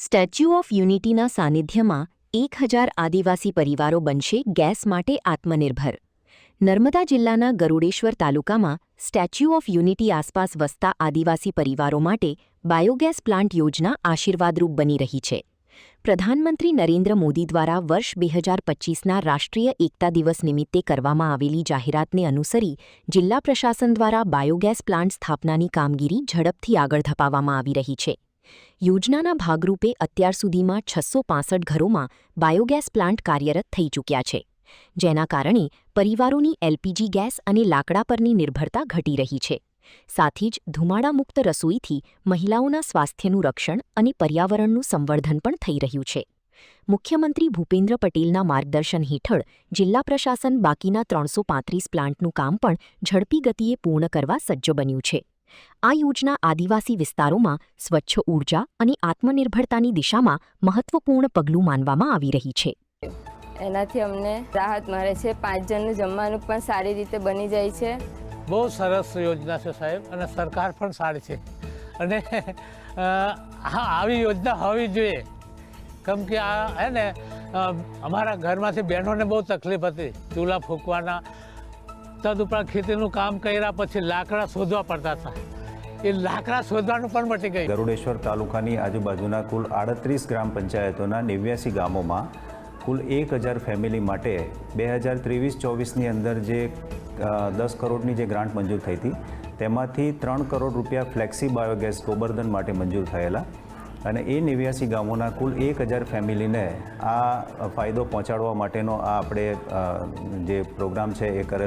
Statue of યુનિટીના સાનિધ્યમાં 1000 આદિવાસી પરિવારો બનશે ગેસ માટે આત્મનિર્ભર. નર્મદા જિલ્લાના ગરુડેશ્વર તાલુકામાં સ્ટેચ્યુ ઓફ યુનિટી આસપાસ વસતા આદિવાસી પરિવારો માટે બાયોગેસ પ્લાન્ટ યોજના આશીર્વાદરૂપ બની રહી છે. પ્રધાનમંત્રી નરેન્દ્ર મોદી દ્વારા વર્ષ 2025ના રાષ્ટ્રીય એકતા દિવસ નિમિત્તે કરવામાં આવેલી જાહેરાતને અનુસરી જિલ્લા પ્રશાસન દ્વારા બાયોગેસ પ્લાન્ટ સ્થાપનાની કામગીરી ઝડપથી આગળ ધપાવવામાં આવી રહી છે. યોજનાના ભાગરૂપે અત્યાર સુધીમાં 665 ઘરોમાં બાયોગેસ પ્લાન્ટ કાર્યરત થઈ ચૂક્યા છે, જેના કારણે પરિવારોની એલપીજી ગેસ અને લાકડા પરની નિર્ભરતા ઘટી રહી છે. સાથી જ ધુમાડામુક્ત રસોઈથી મહિલાઓના સ્વાસ્થ્યનું રક્ષણ અને પર્યાવરણનું સંવર્ધન પણ થઈ રહ્યું છે. મુખ્યમંત્રી ભૂપેન્દ્ર પટેલના માર્ગદર્શન હેઠળ જિલ્લા પ્રશાસન બાકીના 335 પ્લાન્ટનું કામ પણ ઝડપી ગતિએ પૂર્ણ કરવા સજ્જ બન્યું છે. આ યોજના આદિવાસી વિસ્તારોમાં સ્વચ્છ ઊર્જા અને આત્મનિર્ભરતાની દિશામાં મહત્વપૂર્ણ પગલું માનવામાં આવી રહી છે. એનાથી અમને રાહત મળે છે. 5 જણનું જમવાનું પણ સારી રીતે બની જાય છે. બહુ સરસ યોજના છે સાહેબ, અને સરકાર પણ સારી છે, અને આવી યોજના હોવી જોઈએ. કેમ કે આ હે ને અમારા ઘરમાંથી બહેનોને બહુ તકલીફ હતી ચૂલા ફૂંકવાના. તદુપરાંત ખેતીનું કામ કર્યા પછી લાકડા શોધવા પડતા હતા, એ લાકડા શોધવાનું પણ મટી ગયું. ગરુડેશ્વર તાલુકાની આજુબાજુના કુલ 38 ગ્રામ પંચાયતોના 89 ગામોમાં કુલ 1000 ફેમિલી માટે 2023-24ની અંદર જે 10 કરોડની જે ગ્રાન્ટ મંજૂર થઈ હતી તેમાંથી 3 કરોડ રૂપિયા ફ્લેક્સી બાયોગેસ ગોબરધન માટે મંજૂર થયેલા, અને એ 89 ગામોના કુલ 1000 ફેમિલીને આ ફાયદો પહોંચાડવા માટેનો આ આપણે જે પ્રોગ્રામ છે એ કરેલો.